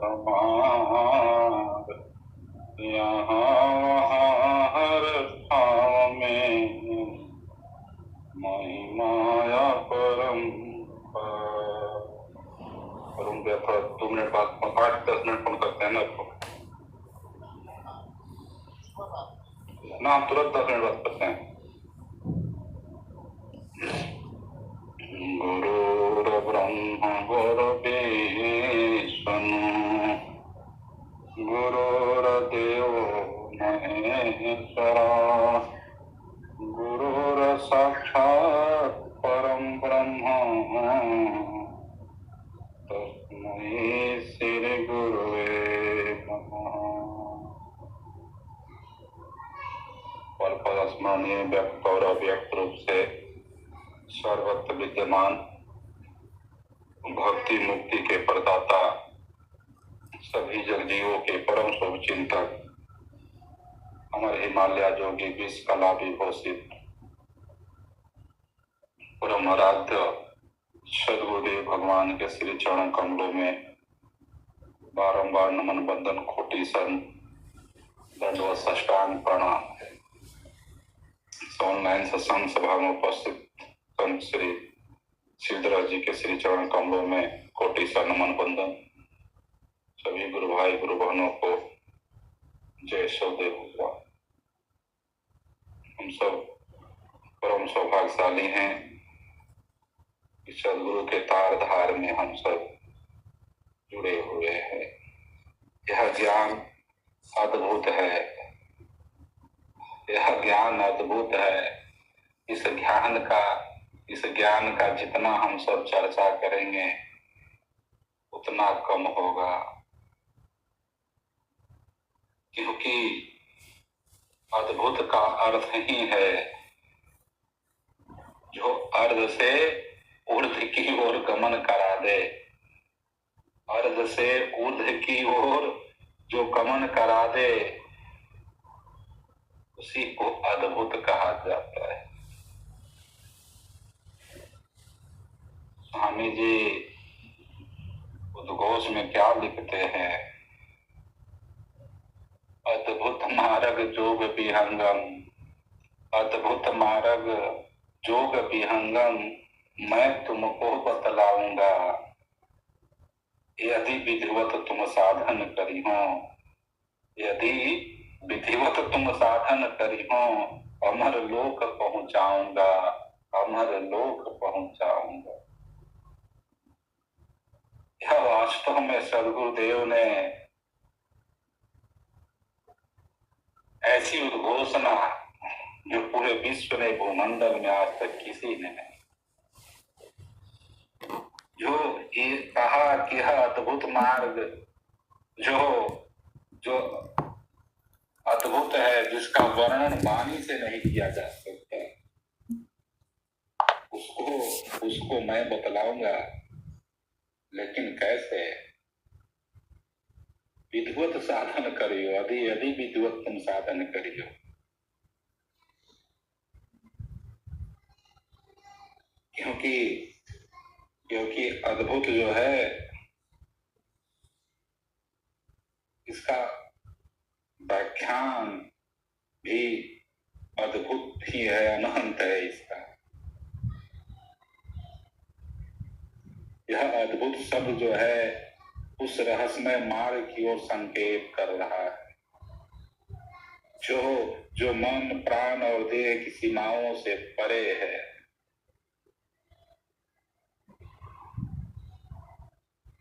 हमार यहाँ वहाँ हर ठाव में महिमाया परम थोड़ा 2 मिनट बाद 5-10 मिनट फोन करते हैं ना आपको ना, हम तुरंत 10 मिनट बात करते हैं। गुरुर्ब्रह्मा गुरुर्विष्णु गुरुर्देवो महेश्वरा गुरुर्साक्षात् परम ब्रह्म तस्मै श्री गुरुवे नमः। पल पल स्मरणीय व्यक्त और अव्यक्त रूप से सर्वत्र विद्यमान भक्ति मुक्ति के प्रदाता सभी जगजीवों के परम शुभ चिंतक हमारे हिमालय जोगी विश्व कला विभूषित परम आराध्य सदगुरुदेव भगवान के श्री चरण कमलों में बारंबार नमन बंदन कोटि सन दंडवत साष्टांग प्रणाम। ऑनलाइन सत्संग सभा में उपस्थित संत श्री श्रीधर जी के श्री चरण कमलों में कोटि सा नमन बंदन। सभी गुरु भाई गुरु बहनों को जय सौदेव भगवान। हम सब परम सौभाग्यशाली हैं कि सदगुरु के तार धार में हम सब जुड़े हुए हैं। यह ज्ञान अद्भुत है, यह ज्ञान अद्भुत है। इस ज्ञान का जितना हम सब चर्चा करेंगे उतना कम होगा, क्योंकि अद्भुत का अर्थ ही है जो अर्ध से ऊर्ध्व की ओर गमन करा दे। अर्ध से ऊर्ध्व की ओर जो गमन करा दे उसी को अद्भुत कहा जाता है। स्वामी जी उद्घोष में क्या लिखते हैं? अद्भुत मार्ग जोग विहंगम, अद्भुत मार्ग जोग विहंगम मैं तुमको बतलाऊंगा, यदि विधिवत तुम साधन करी हो। यदि विधिवत तुम साधन करी हो अमर लोक पहुंचाऊंगा, अमर लोक पहुंचाऊंगा। यह वास्तव में सदगुरुदेव ने ऐसी उद्घोषणा जो पूरे विश्व ने भूमंडल में आज तक किसी ने नहीं, जो ये कहा कि यह अद्भुत मार्ग जो अद्भुत है, जिसका वर्णन वाणी से नहीं किया जा सकता, उसको मैं बतलाऊंगा। लेकिन कैसे? विधिवत साधन करियो, यदि विधिवत तुम साधन करियो। क्योंकि अद्भुत जो है इसका व्याख्यान भी अद्भुत ही है, अनंत है इसका। यह अद्भुत शब्द जो है उस रहस्यमय मार्ग की ओर संकेत कर रहा है जो मन प्राण और देह की सीमाओं से परे है।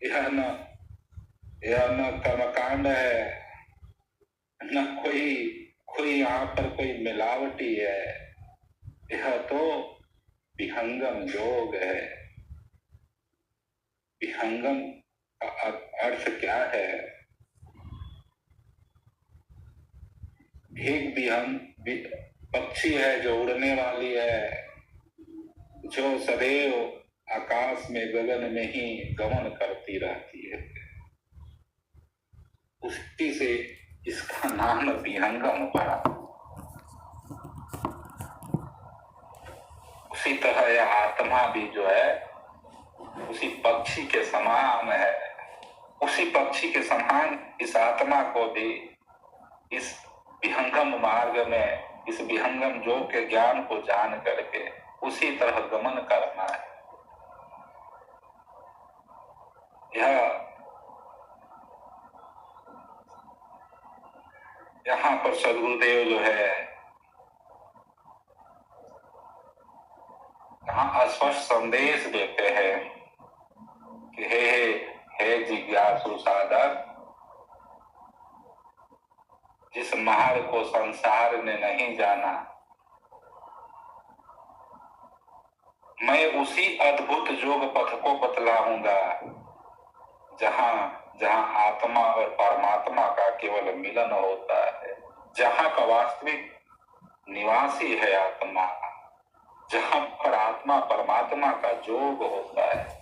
यह न कर्मकांड है, न कोई यहाँ पर कोई मिलावटी है। यह तो विहंगम योग है। विहंगम का अर्थ क्या है? एक पक्षी है जो उड़ने वाली है, जो सदैव आकाश में गगन में ही गमन करती रहती है। उसी से इसका नाम विहंगम पड़ा। उसी तरह यह आत्मा भी जो है उसी पक्षी के समान है, उसी उसी पक्षी के समान इस आत्मा को भी इस विहंगम मार्ग में, इस विहंगम योग के ज्ञान को जान करके उसी तरह गमन करना है। यहाँ पर सदगुरुदेव जो है यहाँ स्पष्ट संदेश देते हैं कि हे जिज्ञासु साधक, जिस मार्ग को संसार ने नहीं जाना, मैं उसी अद्भुत योग पथ को बतलाऊंगा जहां जहां आत्मा और परमात्मा का केवल मिलन होता है, जहां का वास्तविक निवासी है आत्मा, जहां पर आत्मा परमात्मा का योग होता है।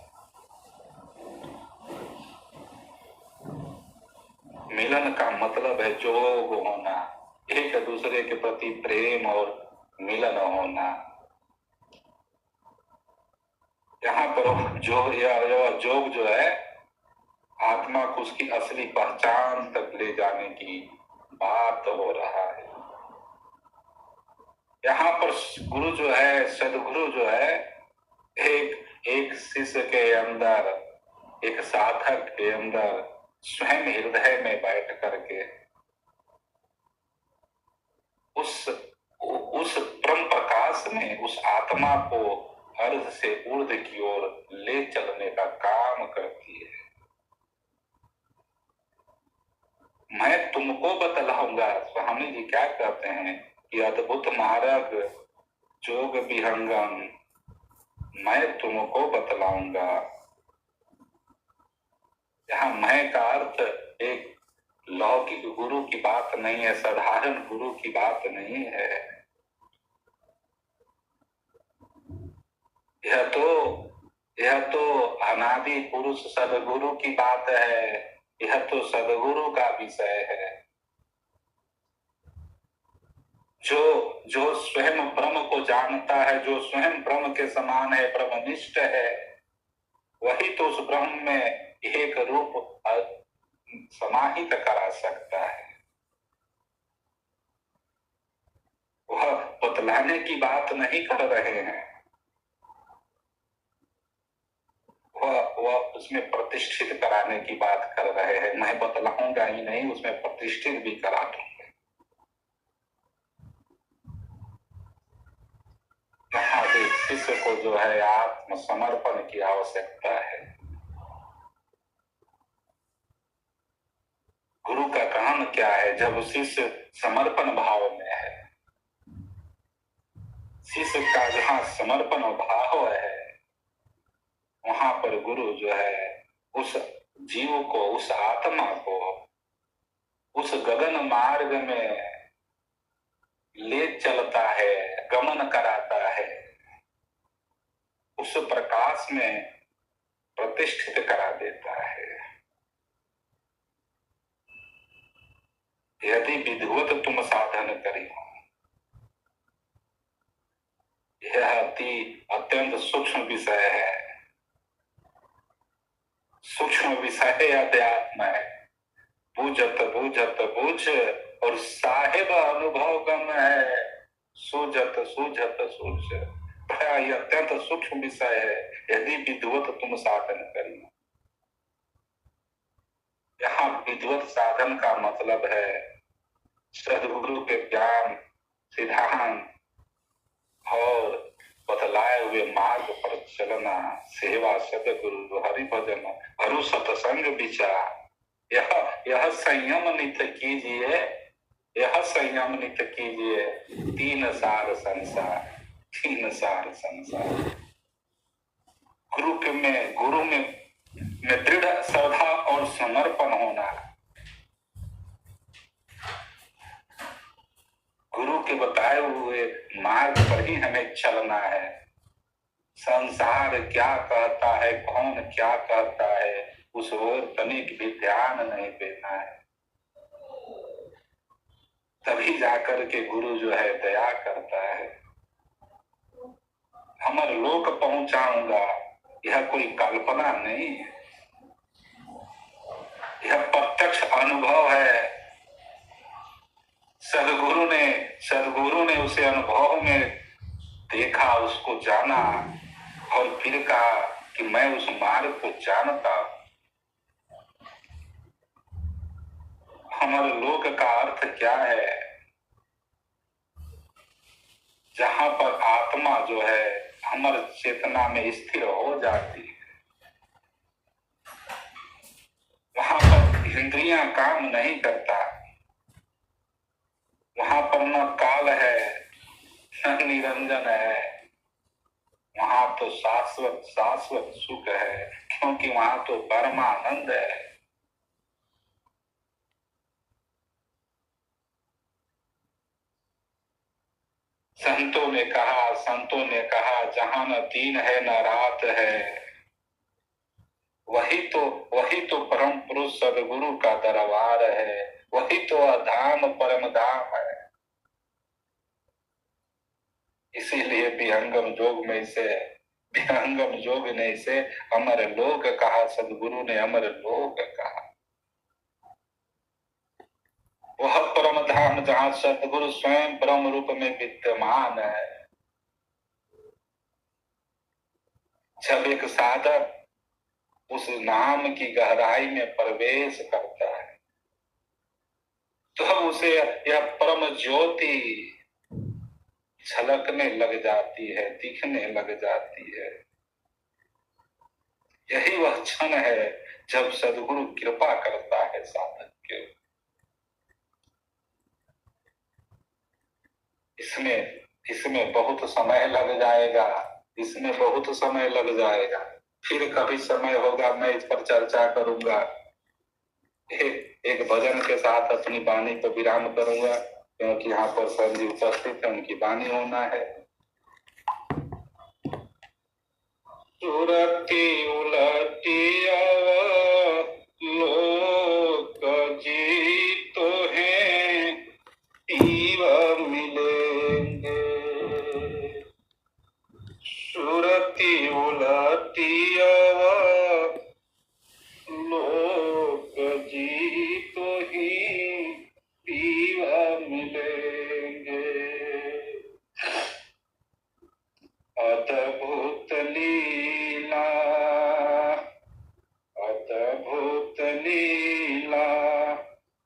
मिलन का मतलब है योग होना, एक दूसरे के प्रति प्रेम और मिलन होना। यहाँ पर योग जो है आत्मा को उसकी असली पहचान तक ले जाने की बात हो रहा है। यहाँ पर गुरु जो है, सदगुरु जो है, एक शिष्य के अंदर, एक साधक के अंदर स्वयं हृदय में बैठ करके उस परम प्रकाश में उस आत्मा को अर्ध से ऊर्ध्व की ओर ले चलने का काम करती है। मैं तुमको बतलाऊंगा, स्वामी जी क्या कहते हैं कि अद्भुत मार्ग जोग विहंगम मैं तुमको बतलाऊंगा। यहाँ मैं का अर्थ एक लौकिक गुरु की बात नहीं है, साधारण गुरु की बात नहीं है। यह तो अनादि पुरुष सदगुरु की बात है, यह तो सदगुरु का विषय है। जो स्वयं ब्रह्म को जानता है, जो स्वयं ब्रह्म के समान है, ब्रह्मनिष्ठ है, वही तो उस ब्रह्म में एक रूप समाहित करा सकता है। वह बतलाने की बात नहीं कर रहे हैं, वह उसमें प्रतिष्ठित कराने की बात कर रहे हैं। मैं बतलाऊंगा ही नहीं, उसमें प्रतिष्ठित भी करा दूंगा। यहाँ भी शिष्य को जो है आत्मसमर्पण की आवश्यकता है। गुरु का काम क्या है? जब शिष्य समर्पण भाव में है, शिष्य का जहाँ समर्पण भाव है, वहां पर गुरु जो है उस जीव को, उस आत्मा को उस गगन मार्ग में ले चलता है, गमन कराता है, उस प्रकाश में प्रतिष्ठित करा देता है। यदि विधिवत तुम साधन करी हो, यह अत्यंत सूक्ष्म विषय है, सूक्ष्म विषय अध्यात्म है। बूझत बूझत बूझ और साहिब अनुभव गम है, सूझत सूझत सूझ। यह अत्यंत सूक्ष्म विषय है। यदि विधिवत तुम साधन करी, यहाँ विधिवत साधन का मतलब है सदगुरु के ज्ञान, सिद्धांत और बतलाए हुए मार्ग पर चलना, सेवा, सदगुरु, हरि भजन, हरु सत्संग विचार। यह संयम नित कीजिए, यह संयम नित कीजिए। तीन सार संसार, तीन सार संसार। गुरु में दृढ़ श्रद्धा और समर्पण होना, गुरु के बताए हुए मार्ग पर ही हमें चलना है। संसार क्या कहता है, कौन क्या कहता है, उस ओर तनिक भी ध्यान नहीं देना है। तभी जाकर के गुरु जो है दया करता है। अमर लोक पहुंचाऊंगा, यह कोई कल्पना नहीं है। यह प्रत्यक्ष अनुभव है। सदगुरु ने उसे अनुभव में देखा, उसको जाना और फिर कहा कि मैं उस मार्ग को जानता। हमारे लोक का अर्थ क्या है? जहां पर आत्मा जो है हमारे चेतना में स्थिर हो जाती है, वहां पर इंद्रियां काम नहीं करता, वहां पर न काल है न निरंजन है, वहां तो शाश्वत शाश्वत सुख है, क्योंकि वहां तो परमानंद है। संतों ने कहा जहां न दिन है न रात है, वही तो परम पुरुष सदगुरु का दरबार है, वही तो धाम परम धाम है। इसीलिए विहंगम जोग ने इसे अमर लोक कहा, सदगुरु ने अमर लोक कहा। वह परम धाम जहां सदगुरु स्वयं ब्रह्म रूप में विद्यमान है। जब एक साधक उस नाम की गहराई में प्रवेश करता है तो उसे यह परम ज्योति झलकने लग जाती है, दिखने लग जाती है। यही वह क्षण है जब सदगुरु कृपा करता है साधक के। इसमें बहुत समय लग जाएगा, इसमें बहुत समय लग जाएगा। फिर कभी समय होगा मैं इस पर चर्चा करूंगा। एक भजन के साथ अपनी वाणी को विराम करूंगा, क्योंकि यहाँ पर सर जी उपस्थित है, उनकी वाणी होना है। सुरती उलटी लोक जी तो है पीव मिलेंगे, सुरती उलटी लोक जी तो ही पीव मिलेंगे। अद्भुत लीला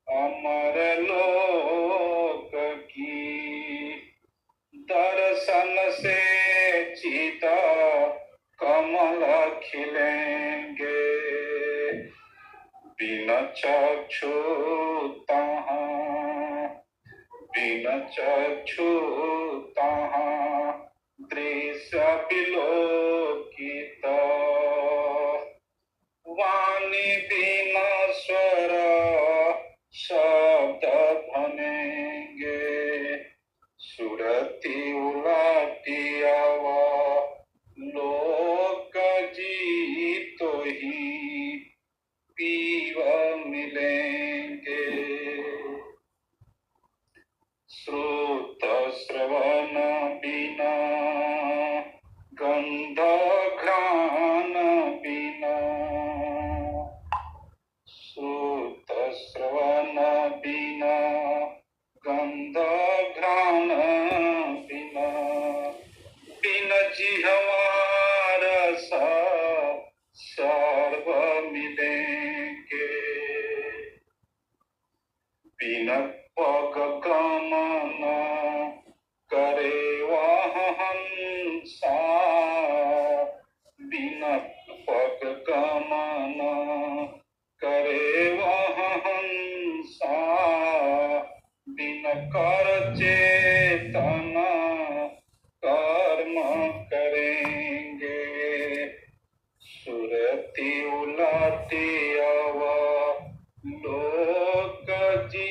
अमर लोक की, दर्शन से चिता कमल खिलेंगे। बिन चक्षु तहाँ दृश्य विलोकित, वाणी बिना स्वर शब्द बनेंगे। सुरती उलटी लोक जी तो ही पीव मिलेंगे। श्रुत श्रवण बिना गंध घ्राण बिना, श्रुत श्रवण बिना गंध घ्राण बिना, बिन जिह्वा रस सर्व मिलेंगे। बिन पग गमन करे वह हंसा, बिन पग गमन करे वह हंसा, बिन कर चेतन कर्म करेंगे। सुरती उलटी लोक जी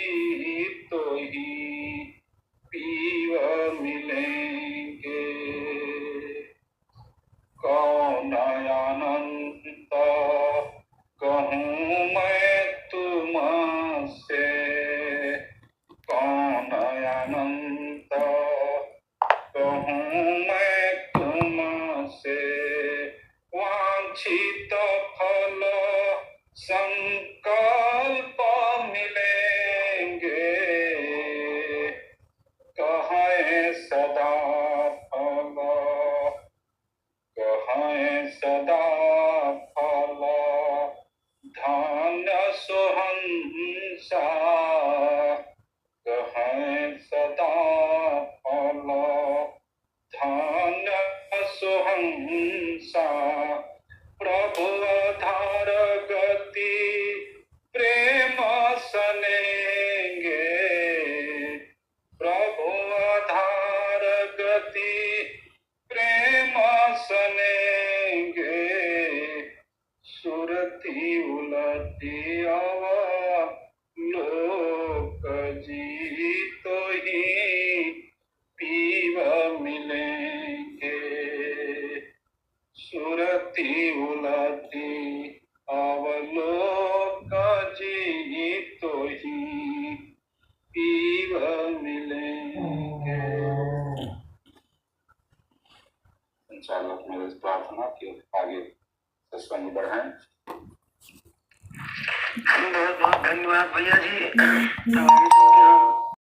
धान्य सोहंसा कहें सदा फल धान्य सोहंसा प्रभु आधार गति प्रेम सनेंगे प्रभु आधार गति प्रेम सनेंगे सुरती उलटी लोक जीत ही पीव मिलेंगे सुरती उलटी अवलोक जीत ही पीव मिलेंगे। संचालक मेरे प्रार्थना की आगे सत्संग बढ़ाएं। बहुत बहुत धन्यवाद भैया जी।